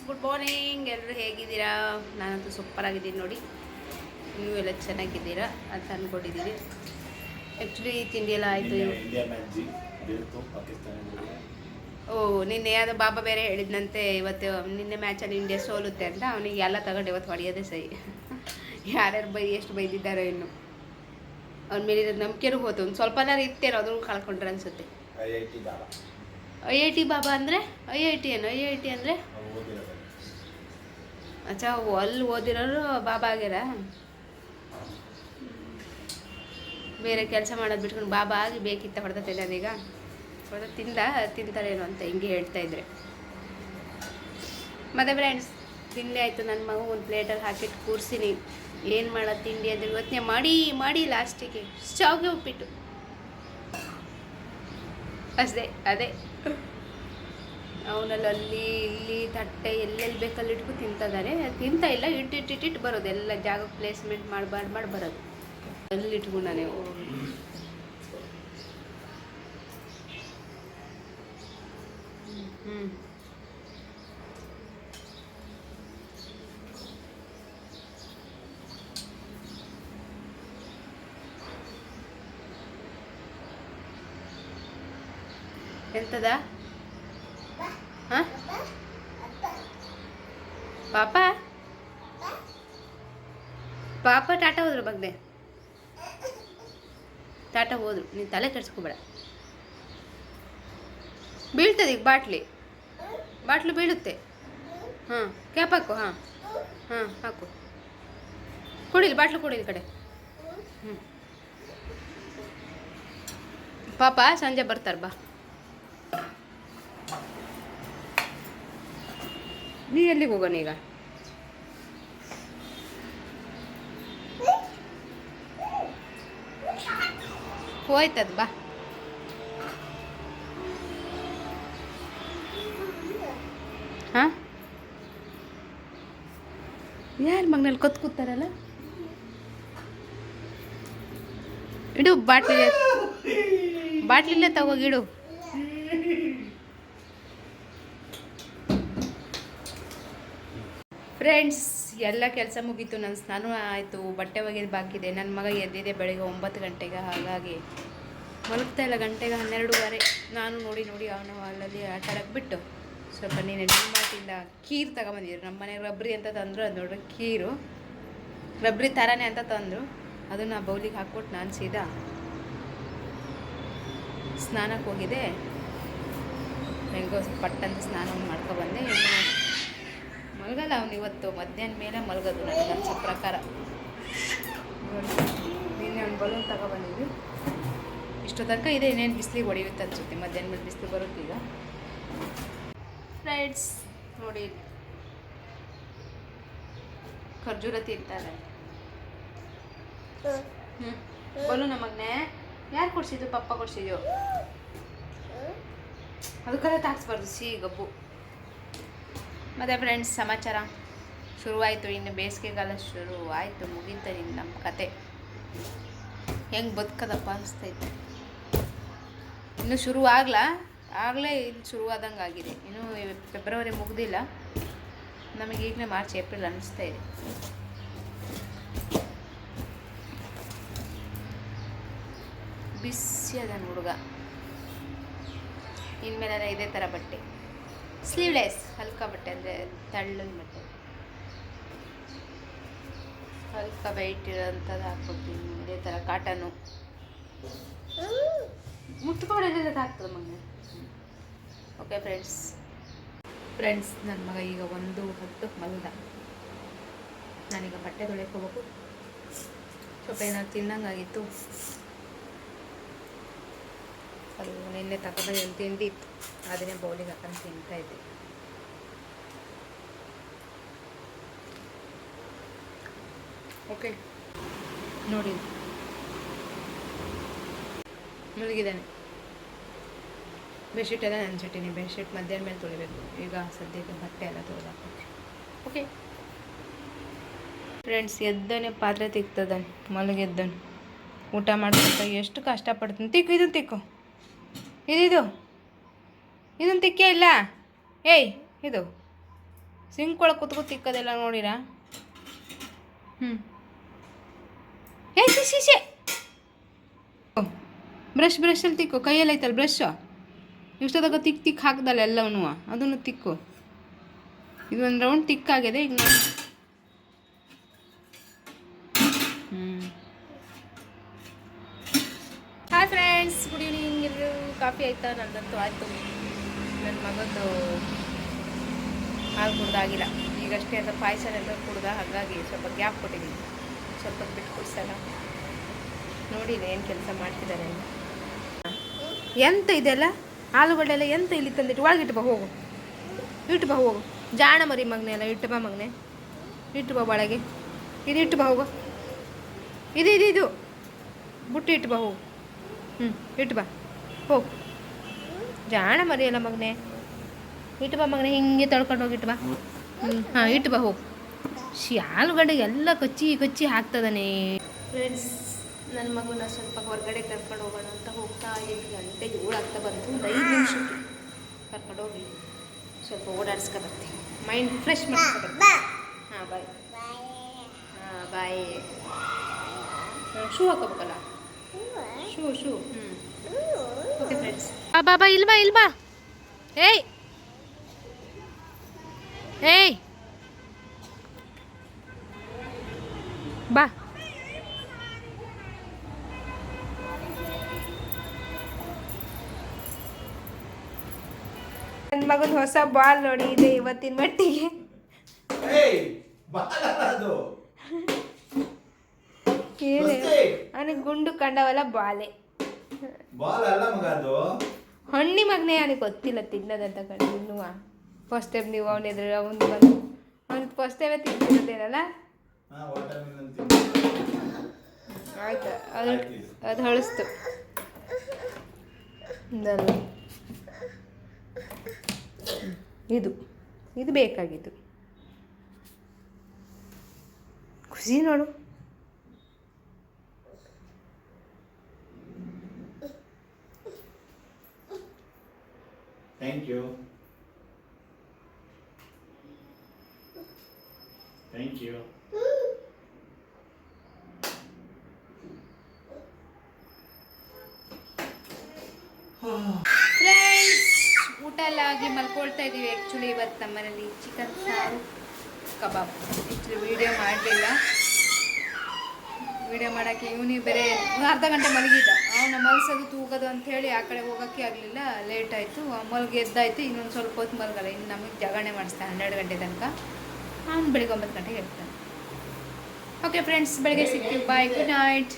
Good morning. ಎಲ್ಲರೂ ಹೇಗಿದ್ದೀರಾ? ನಾನಂತೂ ಸೂಪರ್ ಆಗಿದ್ದೀನಿ ನೋಡಿ. ನೀವು ಎಲ್ಲ ಚೆನ್ನಾಗಿದ್ದೀರಾ ಅಂತ ಅಂದ್ಕೊಂಡಿದ್ದೀನಿ. ಆ್ಯಕ್ಚುಲಿ ತಿಂಡಿ ಎಲ್ಲ ಆಯಿತು. ನಿನ್ನೆ ಯಾವುದೋ ಬಾಬಾ ಬೇರೆ ಹೇಳಿದ್ನಂತೆ ಇವತ್ತು ನಿನ್ನೆ ಮ್ಯಾಚಲ್ಲಿ ಇಂಡಿಯಾ ಸೋಲುತ್ತೆ ಅಂತ. ಅವನಿಗೆ ಎಲ್ಲ ತಗೊಂಡು ಇವತ್ತು ಹೊಡೆಯೋದೇ ಸಹಿ. ಯಾರ್ಯಾರು ಎಷ್ಟು ಬೈದಿದ್ದಾರೋ ಇನ್ನು. ಅವ್ನ ಮೇಲಿರೋ ನಂಬಿಕೆನೂ ಹೋತು. ಒಂದು ಸ್ವಲ್ಪನಾರು ಇತ್ತೇನೋ ಅದನ್ನು ಕಳ್ಕೊಂಡ್ರೆ ಅನಿಸುತ್ತೆ. IIT ಬಾಬಾ ಅಂದರೆ IIT ಏನು? IIT ಅಂದರೆ ಅಚ್ಚಾ, ಅಲ್ಲಿ ಓದಿರೋರು ಬಾಬಾ ಆಗ್ಯಾರ. ಬೇರೆ ಕೆಲಸ ಮಾಡೋದು ಬಿಟ್ಕೊಂಡು ಬಾಬಾ ಆಗಿ ಬೇಕಿತ್ತ ಹೊಡೆದತ್ತೇನೆ ಅದೀಗ ಹೊಡೆದ ತಿಂತಾರೇನು ಅಂತ ಹಿಂಗೆ ಹೇಳ್ತಾ ಇದ್ರೆ. ಮತ್ತೆ ಫ್ರೆಂಡ್ಸ್, ತಿಂಡಿ ಆಯಿತು. ನನ್ನ ಮಗು ಒಂದು ಪ್ಲೇಟಲ್ಲಿ ಹಾಕಿಟ್ಟು ಕೂರಿಸಿನಿ. ಏನು ಮಾಡೋದು ತಿಂಡಿ ಅಂದರೆ ಯೋಚನೆ ಮಾಡಿ ಲಾಸ್ಟಿಗೆ ಶಾವಿಗೆ ಉಪ್ಪಿಟ್ಟು ಅದೇ ಅವನಲ್ಲಿ ಅಲ್ಲಿ ಇಲ್ಲಿ ತಟ್ಟೆ ಎಲ್ಲೆಲ್ಲಿ ಬೇಕಲ್ಲಿ ಇಟ್ಕೊ ತಿಂತಿದ್ದಾನೆ. ತಿಂತಾ ಇಲ್ಲ, ಇಟ್ಟಿಟ್ಟು ಬರೋದು ಎಲ್ಲ ಜಾಗ ಪ್ಲೇಸ್ಮೆಂಟ್ ಮಾಡಿ ಬರೋದು. ಅಲ್ಲಿ ಇಟ್ಕೊಂಡ ನೀವು ಎಂತದ ಹಾಂ ಪಾಪ ಟಾಟಾ ಹೋದ್ರು ಬಗ್ಗೆ ಟಾಟಾ ಹೋದ್ರು. ನೀನು ತಲೆ ಕೆಡ್ಸ್ಕೊಬೇಡ. ಬೀಳ್ತದೆ ಈಗ ಬಾಟ್ಲು ಬೀಳುತ್ತೆ. ಹಾಂ ಕ್ಯಾಪ್ ಹಾಕು. ಹಾಂ ಹಾಕು. ಕೊಡಿಲಿ ಬಾಟ್ಲು ಕೊಡಿಲಿ ಕಡೆ. ಪಾಪ ಸಂಜೆ ಬರ್ತಾರೆ ಬಾ. ನೀ ಎಲ್ಲಿಗೆ ಹೋಗೋಣ ಈಗ? ಹೋಯ್ತದ ಬಾ. ಹಾಂ ಯಾರು ಮಗನಲ್ಲಿ ಕೂತಾರಲ್ಲ? ಇಡು ಬಾಟ್ಲಿಲ್ಲೇ ತಗೋಗಿಡು. ಫ್ರೆಂಡ್ಸ್, ಎಲ್ಲ ಕೆಲಸ ಮುಗೀತು. ನನ್ನ ಸ್ನಾನ ಆಯಿತು, ಬಟ್ಟೆ ಒಗೆದು ಬಾಕಿದೆ. ನನ್ನ ಮಗ ಎದ್ದಿದೆ ಬೆಳಗ್ಗೆ 9 ಗಂಟೆಗೆ. ಹಾಗಾಗಿ ಮಲಗ್ತಾ ಇಲ್ಲ. ಗಂಟೆಗೆ 12:15. ನಾನು ನೋಡಿ ಅವನು ಅಲ್ಲಲ್ಲಿ ಆಟ ಆಡಕ್ಕೆ ಬಿಟ್ಟು ಸ್ವಲ್ಪ ನೀನು ಡಿಮಾರ್ಟಿಂದ ಖೀರು ತಗೊಂಬಂದಿದ್ರು. ನಮ್ಮ ಮನೆಗೆ ರಬ್ರಿ ಅಂತ ತಂದರು. ಅದು ನೋಡ್ರಿ ಖೀರು ರಬ್ರಿ ಥರನೇ ಅಂತ ತಂದರು. ಅದನ್ನು ಬೌಲಿಗೆ ಹಾಕ್ಬಿಟ್ಟು ನಾನು ಸೀದಾ ಸ್ನಾನಕ್ಕೆ ಹೋಗಿದೆ. ಹೆಂಗೋ ಪಟ್ಟಂತ ಸ್ನಾನ ಮಾಡ್ಕೊಬಂದೆ. ಇನ್ನು ಮಲಗಲ್ಲ ಅವನು ಇವತ್ತು. ಮಧ್ಯಾಹ್ನ ಮೇಲೆ ಮಲಗೋದು ನನಗೆ ಅನ್ಸೋ ಪ್ರಕಾರ. ನಿನ್ನೆ ಒಂದು ಬಲೂನ್ ತಗೊಬಂದಿದ್ವಿ. ಇಷ್ಟು ತನಕ ಇದೆ. ಇನ್ನೇನು ಬಿಸಿಲಿಗೆ ಹೊಡೆಯುತ್ತೆ ಅನಿಸುತ್ತೆ. ಮಧ್ಯಾಹ್ನ ಮೇಲೆ ಬಿಸಿಲು ಬರುತ್ತೆ ಈಗ. ಫ್ರೆಂಡ್ಸ್ ನೋಡಿ, ಖರ್ಜೂರ ತಿಂತಾರೆ. ಬಲೂನ್ ನಮಗ್ನೆ ಯಾರು ಕೊಡ್ಸಿದ್ದು? ಪಪ್ಪ ಕೊಡ್ಸಿದ್ಯೋ. ಅದಕ್ಕೆಲ್ಲ ತಾಕ್ಸ್ಬಾರ್ದು ಗಬ್ಬು. ಮತ್ತು ಫ್ರೆಂಡ್ಸ್, ಸಮಾಚಾರ ಶುರುವಾಯಿತು. ಇನ್ನು ಬೇಸಿಗೆಗಾಲ ಶುರು ಆಯಿತು. ಮುಗೀತಾರೆ ಇನ್ನು ನಮ್ಮ ಕತೆ. ಹೆಂಗೆ ಬದುಕದಪ್ಪ ಅನಿಸ್ತೈತೆ. ಇನ್ನು ಶುರು ಆಗಲೇ ಇಲ್ಲಿ ಶುರುವಾದಂಗೆ ಆಗಿದೆ. ಇನ್ನೂ ಫೆಬ್ರವರಿ ಮುಗ್ದಿಲ್ಲ. ನಮಗೆ ಈಗಲೇ ಮಾರ್ಚ್ ಏಪ್ರಿಲ್ ಅನ್ನಿಸ್ತಾ ಇದೆ. ಬಿಸಿ ಅದ ಹುಡುಗ. ಇನ್ಮೇಲೆ ಇದೇ ಥರ ಬಟ್ಟೆ, ಸ್ಲೀವ್ಲೆಸ್ ಹಲ್ಕ ಬಟ್ಟೆ, ಅಂದರೆ ತಳ್ಳನ ಬಟ್ಟೆ, ಹಲ್ಕ ವೆಯ್ಟ್ ಇರೋಂಥದ್ದು ಹಾಕ್ಕೊಡ್ತೀನಿ. ಇದೇ ಥರ ಕಾಟನು ಮುಟ್ಕೊಡೋದೆಲ್ಲ ಹಾಕ್ತದೆ ಮಗ. ಓಕೆ ಫ್ರೆಂಡ್ಸ್, ನನ್ನ ಮಗ ಈಗ 1:10 ಮಲದ. ನಾನೀಗ ಬಟ್ಟೆ ತೊಳೆಯಕ್ಕೆ ಹೋಗ್ಬೇಕು. ಸ್ವಲ್ಪ ಏನಾದ್ರು ತಿನ್ನಂಗಾಗಿತ್ತು. ಅದು ನಿನ್ನೆ ತಗೊಂಡು ತಿಂಡಿ ಇತ್ತು. ಅದನ್ನೇ ಬೌಲಿಗೆ ಹಾಕೊಂಡು ತಿಂತಾಯಿದ್ದೆ. ಓಕೆ ನೋಡಿ, ಮಲಗಿದ್ದಾನೆ. ಬೆಡ್ಶೀಟ್ ಎಲ್ಲ ನೆನೆಸಿಟ್ಟಿನಿ. ಬೆಡ್ಶೀಟ್ ಮಧ್ಯಾಹ್ನ ಮೇಲೆ ತೊಳಿಬೇಕು. ಈಗ ಸದ್ಯಕ್ಕೆ ಬಟ್ಟೆ ಎಲ್ಲ ತೊಳೆದಾಕ್ಬೇಕು. ಓಕೆ ಫ್ರೆಂಡ್ಸ್, ಎದ್ದನೆ ಪಾತ್ರೆ ತಿಕ್ತದಾನೆ. ಮಲಗೆದ್ದನು. ಊಟ ಮಾಡ್ಕೊಂತ ಎಷ್ಟು ಕಷ್ಟಪಡ್ತಾನೆ. ಇದನ್ನು ತಿಕ್ಕು. ಇದನ್ನು ತಿಕ್ಕೇ ಇಲ್ಲ. ಏಯ್ ಇದು ಸಿಂಕ್ ಒಳಗೆ ಕುತ್ಕೊ ತಿಕ್ಕೋದೆಲ್ಲ ನೋಡಿರಾ? ಹ್ಞೂ ಹೇ ಶೀಶೆ ಬ್ರಷಲ್ಲಿ ತಿಕ್ಕೋ, ಕೈಯಲ್ಲಿ ಐತಲ್ಲ ಬ್ರಷ್, ಇಷ್ಟೊತ್ತಾಗ ತಿಕ್ ಹಾಕ್ದಲ್ಲ ಎಲ್ಲವೂ, ಅದನ್ನು ತಿಕ್ಕು. ಇದು ಒಂದು ರೌಂಡ್ ತಿಕ್ಕಾಗಿದೆ ಈಗ ನಾನು. Hi friends, good evening. ಎಲ್ಲರೂ ಕಾಫಿ ಆಯಿತಾ? ನಂದಂತೂ ಆಯಿತು. ನನ್ನ ಮಗಂದು ಹಾಲು ಕುಡ್ದಾಗಿಲ್ಲ, ಈಗಷ್ಟೇ ಅಂತ ಪಾಯಸನೆಲ್ಲ ಕುಡ್ದ, ಹಾಗಾಗಿ ಸ್ವಲ್ಪ ಗ್ಯಾಪ್ ಕೊಟ್ಟಿದ್ದೀನಿ. ಸ್ವಲ್ಪ ಬಿಟ್ಟು ಕುಡ್ಸಲ್ಲ. ನೋಡಿ ಏನು ಕೆಲಸ ಮಾಡ್ತಿದ್ದಾರೆ ಅಂತ. ಎಂತ ಇದೆಲ್ಲ ಆಲೂಗಡ್ಡೆ ಎಲ್ಲ ಎಂತ ಇಲ್ಲಿ ತಂದಿಟ್ಟು ಒಳಗೆ ಇಟ್ಟು ಬಾ, ಹೋಗು ಇಟ್ಟು ಬಾ, ಹೋಗು. ಜಾಣ ಮರಿ ಮಗನೆ ಎಲ್ಲ ಇಟ್ಟು ಬಾ ಮಗನೆ, ಇಟ್ಟು ಬಾ ಒಳಗೆ. ಇದು ಇಟ್ಟು ಬಾ, ಹೋಗು. ಇದು ಬುಟ್ಟಿ ಇಟ್ಟು ಬಾ, ಹೋಗು. ಇಟ್ಟು ಬಾ, ಹೋಗು. ಜಾಣ ಮರಿ ಎಲ್ಲ ಮಗನೆ, ಇಟ್ಟು ಬಾ ಮಗನೆ, ಹಿಂಗೆ ತೊಳ್ಕೊಂಡು ಹೋಗಿ ಇಟ್ಟು ಬಾ. ಹಾಂ ಇಟ್ಟು ಬಾ, ಹೋಗು. ಆಲೂಗಡ್ಡೆಗೆ ಎಲ್ಲ ಕಚ್ಚಿ ಹಾಕ್ತದಾನೆ. ಫ್ರೆಂಡ್ಸ್, ನನ್ನ ಮಗುನ ಸ್ವಲ್ಪ ಹೊರಗಡೆ ಕರ್ಕೊಂಡು ಹೋಗೋಣ ಅಂತ ಹೋಗ್ತಾ 8 ಗಂಟೆಗೆ 7 ಆಗ್ತಾ ಬಂತು. ಒಂದು 5 ನಿಮಿಷಕ್ಕೆ ಕರ್ಕೊಂಡು ಹೋಗಿ ಸ್ವಲ್ಪ ಓಡಾಡಿಸ್ಕೊ ಬರ್ತೀನಿ, ಮೈಂಡ್ ಫ್ರೆಶ್ ಮಾಡ್ಕೊ ಬರ್ತೀನಿ. ಹಾಂ ಬಾಯ್. ಹಾಂ ಬಾಯ್. ಶೂ ಹಾಕೋಬೇಕಲ್ಲ, ಶೂ. ಓಕೆ ಫ್ರೆಂಡ್ಸ್, ಬಾ ಇಲ್ಬಾ. ಏಯ್ ಬಾ. ನನ್ನ ಮಗನ ಹೊಸ ಬಾಲ್ ನೋಡಿ ಇದೆ ಇವತ್ತಿನ ಮಟ್ಟಿಗೆ. ಅವನಿಗೆ ಗುಂಡು ಕಂಡವಲ್ಲ ಬಾಲೆ, ಹಣ್ಣಿ ಮಗನೇ. ಅವನಿಗೆ ಗೊತ್ತಿಲ್ಲ ತಿನ್ನೋದಂತ ಕಂಡು ಇನ್ನೂ. ಫಸ್ಟ್ ಟೈಮ್ ನೀವು ಅವನಿದ್ರೆ ಅವನು ಬಂದು ಅವ್ನಿಗೆ ಫಸ್ಟ್ ಟೈಮೇ ತಿಂತಿರೋದೇನಲ್ಲ. ಆಯ್ತು, ಅದು ಹಳಿಸ್ತು ಇದು ಬೇಕಾಗಿತ್ತು. ಖುಷಿ ನೋಡು. Thank you. ಫ್ರೆಂಡ್ಸ್, ಊಟ ಎಲ್ಲ ಆಗಿ ಮಲ್ಕೊಳ್ತಾ ಇದ್ದೀವಿ. ಆ್ಯಕ್ಚುಲಿ ಇವತ್ತು ನಮ್ಮ ಮನೇಲಿ ಚಿಕನ್ ಸಾರು ಕಬಾಬ್. ಆ್ಯಕ್ಚುಲಿ ವೀಡಿಯೋ ಮಾಡಲಿಲ್ಲ, ವೀಡಿಯೋ ಮಾಡೋಕ್ಕೆ ಇವನಿಗೆ ಬೇರೆ ಅರ್ಧ ಗಂಟೆ ಮಲಗಿದ್ದ. ಅವನ ಮಲಸೋದು ತೂಗೋದು ಅಂಥೇಳಿ ಆ ಕಡೆ ಹೋಗೋಕ್ಕೆ ಆಗಲಿಲ್ಲ, ಲೇಟ್ ಆಯಿತು. ಮಲ್ಗೆ ಎದ್ದಾಯಿತು. ಇನ್ನೊಂದು ಸ್ವಲ್ಪ ಹೊತ್ತು ಮಲಗಲ್ಲ, ಇನ್ನು ನಮಗೆ ಜಗಣೆ ಮಾಡಿಸ್ತಾನೆ 12 ಗಂಟೆ ತನಕ. ಅವನು ಬೆಳಿಗ್ಗೆ 9 ಗಂಟೆಗೆ ಹೇಳ್ತಾನೆ. ಓಕೆ ಫ್ರೆಂಡ್ಸ್, ಬೆಳಗ್ಗೆ ಸಿಗ್ತೀವಿ. ಬಾಯ್, ಗುಡ್ ನೈಟ್.